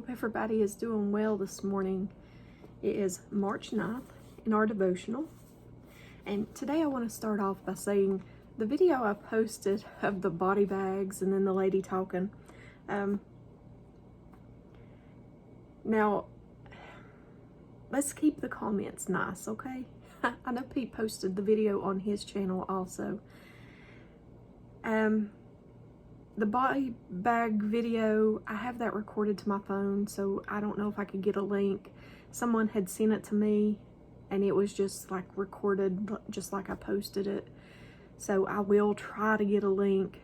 hope everybody is doing well this morning. It is March 9th in our devotional. And today I want to start off by saying the video I posted of the body bags and then the lady talking. Now, let's keep the comments nice, okay? I know Pete posted the video on his channel also. The body bag video, I have that recorded to my phone, so I don't know if I could get a link. Someone had sent it to me, and it was just like recorded, just like I posted it. So I will try to get a link.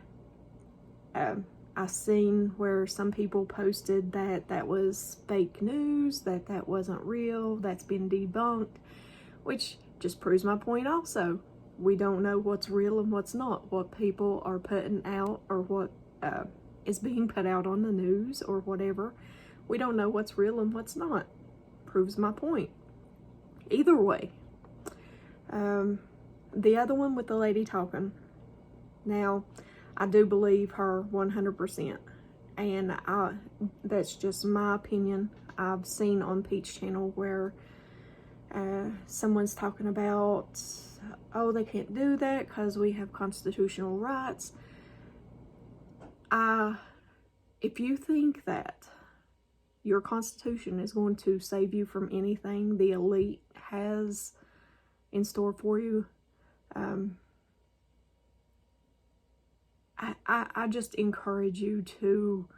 I've seen where some people posted that that was fake news, that that wasn't real, that's been debunked, which just proves my point also. We don't know what's real and what's not, what people are putting out or what is being put out on the news or whatever. We don't know what's real and what's not. Proves my point. Either way. The other one with the lady talking. Now, I do believe her 100%. And that's just my opinion. I've seen on Pete's channel where someone's talking about, oh, they can't do that because we have constitutional rights. If you think that your constitution is going to save you from anything the elite has in store for you, I just encourage you to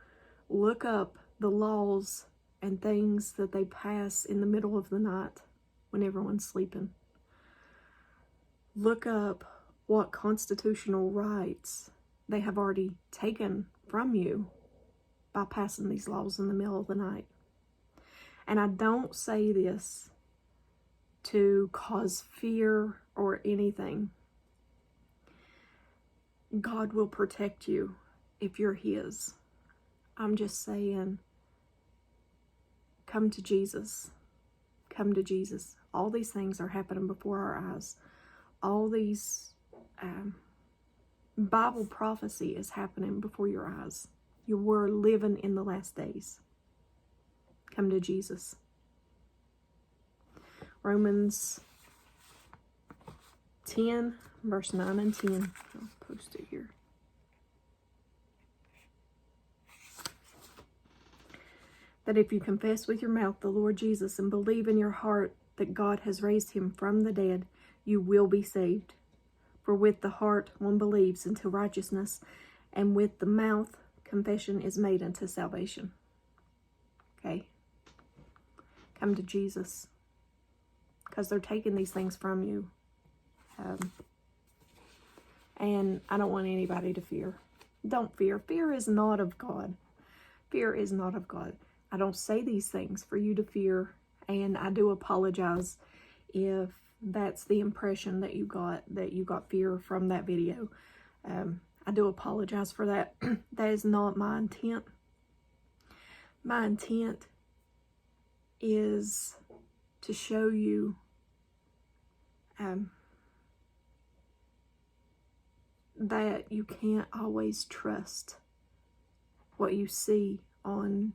look up the laws and things that they pass in the middle of the night when everyone's sleeping. Look up what constitutional rights they have already taken from you by passing these laws in the middle of the night. And I don't say this to cause fear or anything. God will protect you if you're His. I'm just saying, come to Jesus. Come to Jesus. All these things are happening before our eyes. All these Bible prophecy is happening before your eyes. You were living in the last days. Come to Jesus. Romans 10, verse 9 and 10. I'll post it here. That if you confess with your mouth the Lord Jesus and believe in your heart that God has raised him from the dead, you will be saved. For with the heart one believes unto righteousness, and with the mouth confession is made unto salvation. Okay? Come to Jesus. Because they're taking these things from you. And I don't want anybody to fear. Don't fear. Fear is not of God. Fear is not of God. I don't say these things for you to fear. And I do apologize if that's the impression that you got fear from that video. I do apologize for that. That is not my intent. My intent is to show you that you can't always trust what you see on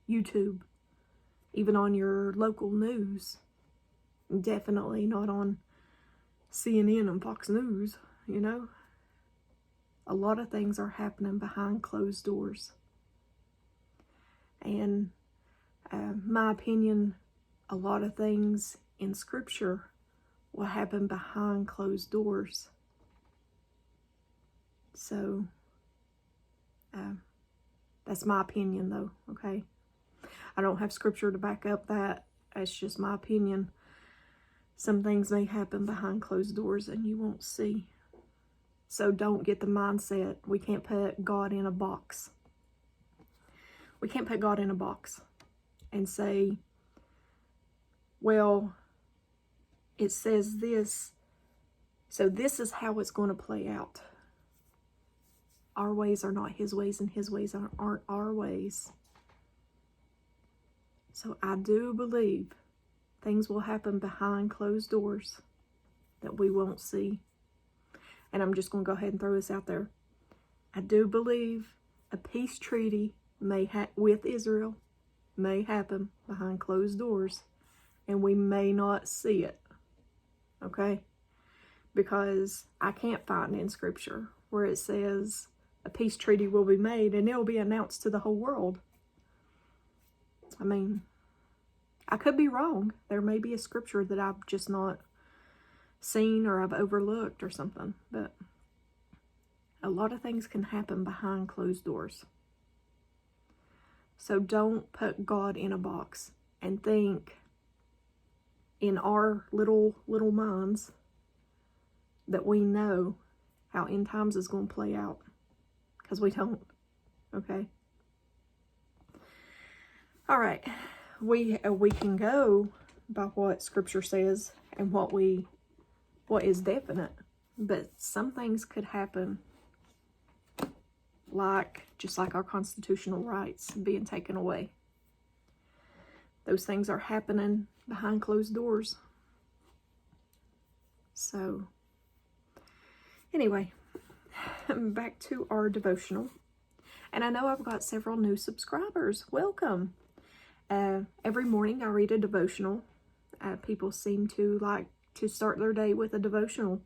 YouTube, even on your local news. Definitely not on CNN and Fox News, you know. A lot of things are happening behind closed doors. And my opinion, a lot of things in Scripture will happen behind closed doors. So, that's my opinion though, okay? I don't have Scripture to back up that. That's just my opinion. Some things may happen behind closed doors and you won't see. So don't get the mindset, we can't put God in a box. We can't put God in a box and say, well, it says this, so this is how it's going to play out. Our ways are not His ways, and His ways aren't our ways. So I do believe things will happen behind closed doors that we won't see. And I'm just going to go ahead and throw this out there. I do believe a peace treaty with Israel may happen behind closed doors, and we may not see it, okay? Because I can't find in Scripture where it says a peace treaty will be made and it'll be announced to the whole world. I mean, I could be wrong. There may be a Scripture that I've just not seen or I've overlooked or something, but a lot of things can happen behind closed doors. So don't put God in a box and think in our little minds that we know how end times is going to play out, because we don't. Okay. All right. We can go by what Scripture says and what is definite, but some things could happen, just like our constitutional rights being taken away. Those things are happening behind closed doors. So, anyway, back to our devotional. And I know I've got several new subscribers. Welcome. Every morning I read a devotional. People seem to like to start their day with a devotional.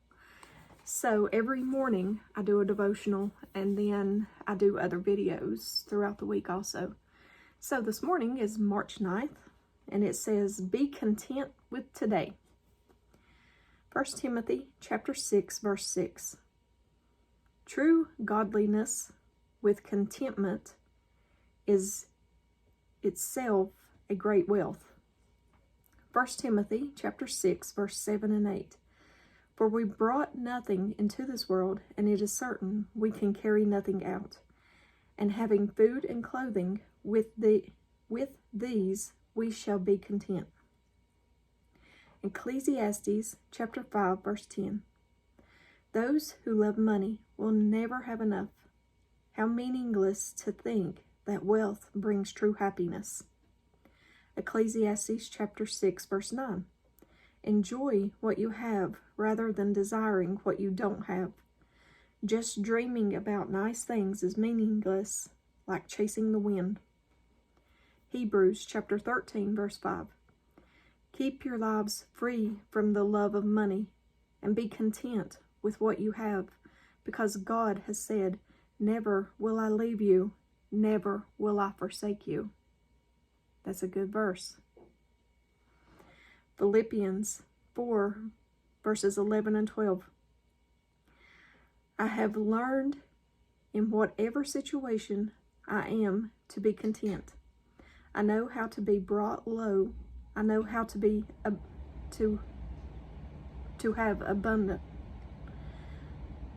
So every morning I do a devotional, and then I do other videos throughout the week also. So this morning is March 9th, and it says, be content with today. 1 Timothy chapter 6, verse 6. True godliness with contentment is itself a great wealth. 1 Timothy chapter 6, verse 7 and 8. For we brought nothing into this world, and it is certain we can carry nothing out. And having food and clothing, with these we shall be content. Ecclesiastes chapter 5, verse 10. Those who love money will never have enough. How meaningless to think that wealth brings true happiness. Ecclesiastes chapter 6, verse 9. Enjoy what you have rather than desiring what you don't have. Just dreaming about nice things is meaningless, like chasing the wind. Hebrews chapter 13, verse 5. Keep your lives free from the love of money and be content with what you have, because God has said, never will I leave you, never will I forsake you. That's a good verse. Philippians 4, verses 11 and 12. I have learned in whatever situation I am to be content. I know how to be brought low. I know how to be to have abundant.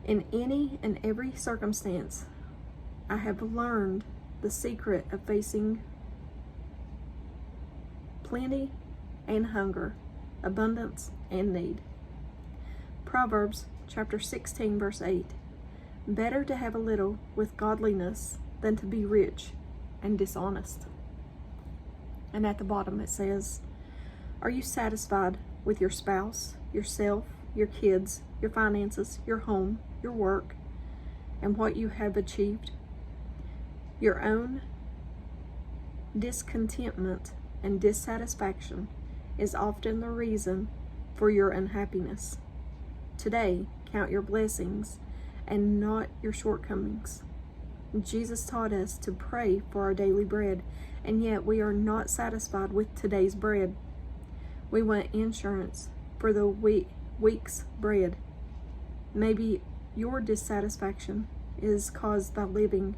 In any and every circumstance, I have learned the secret of facing plenty and hunger, abundance and need. Proverbs chapter 16, verse 8. Better to have a little with godliness than to be rich and dishonest. And at the bottom it says, are you satisfied with your spouse, yourself, your kids, your finances, your home, your work, and what you have achieved? Your own discontentment and dissatisfaction is often the reason for your unhappiness. Today, count your blessings and not your shortcomings. Jesus taught us to pray for our daily bread, and yet we are not satisfied with today's bread. We want insurance for the week's bread. Maybe your dissatisfaction is caused by living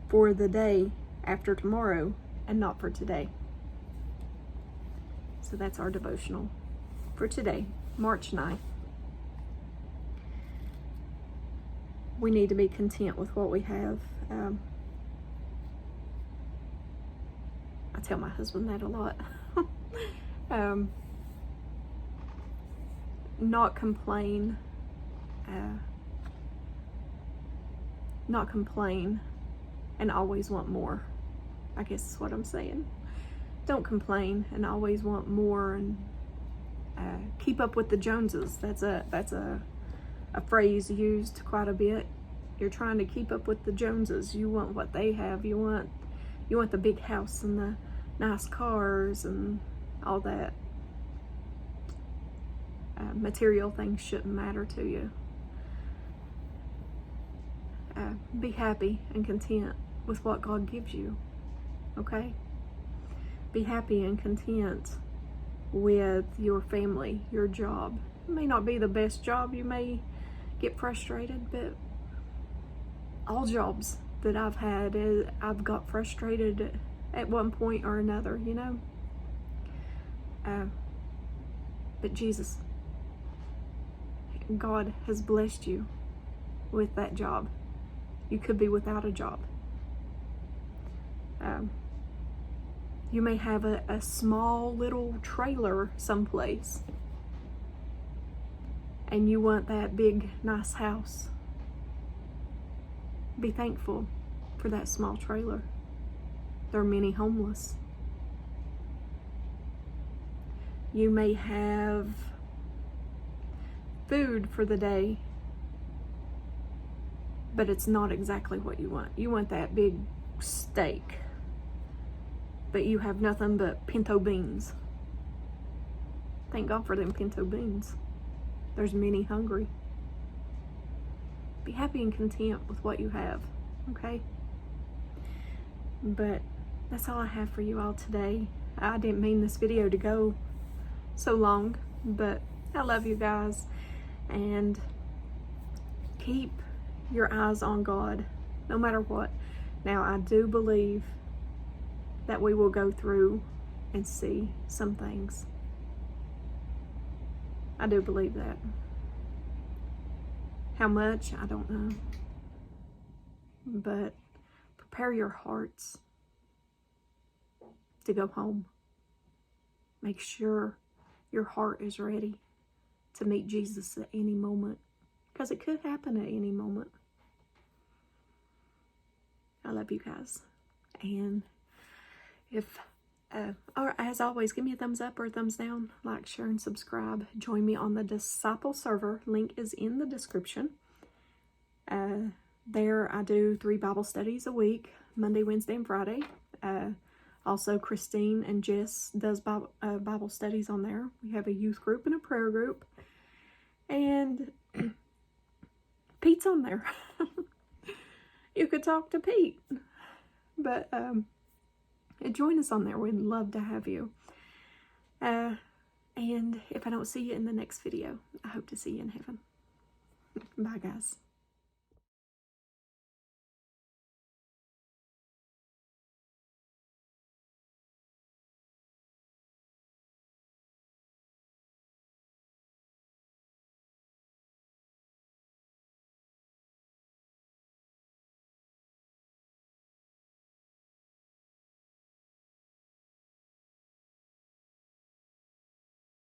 for the day after tomorrow and not for today. So that's our devotional for today, March 9th. We need to be content with what we have. I tell my husband that a lot. Not complain. Not complain and always want more. I guess is what I'm saying. Don't complain and always want more, and keep up with the Joneses. That's a phrase used quite a bit. You're trying to keep up with the Joneses. You want what they have. You want the big house and nice cars and all that. Material things shouldn't matter to you. Be happy and content with what God gives you, okay? Be happy and content with your family, your job. It may not be the best job, you may get frustrated, but all jobs that I've had, I've got frustrated at one point or another, you know? But Jesus, God has blessed you with that job. You could be without a job. You may have a small little trailer someplace, and you want that big, nice house. Be thankful for that small trailer. There are many homeless. You may have food for the day, but it's not exactly what you want. You want that big steak, but you have nothing but pinto beans. Thank God for them pinto beans. There's many hungry. Be happy and content with what you have, okay? But that's all I have for you all today. I didn't mean this video to go so long, but I love you guys, and keep your eyes on God no matter what. Now, I do believe that we will go through and see some things. I do believe that. How much, I don't know. But prepare your hearts to go home. Make sure your heart is ready to meet Jesus at any moment, because it could happen at any moment. I love you guys. And or as always, give me a thumbs up or a thumbs down. Like, share, and subscribe. Join me on the Disciple server. Link is in the description. There I do 3 Bible studies a week, Monday, Wednesday, and Friday. Also, Christine and Jess does Bible studies on there. We have a youth group and a prayer group. And Pete's on there. You could talk to Pete. But join us on there. We'd love to have you. And if I don't see you in the next video, I hope to see you in heaven. Bye, guys.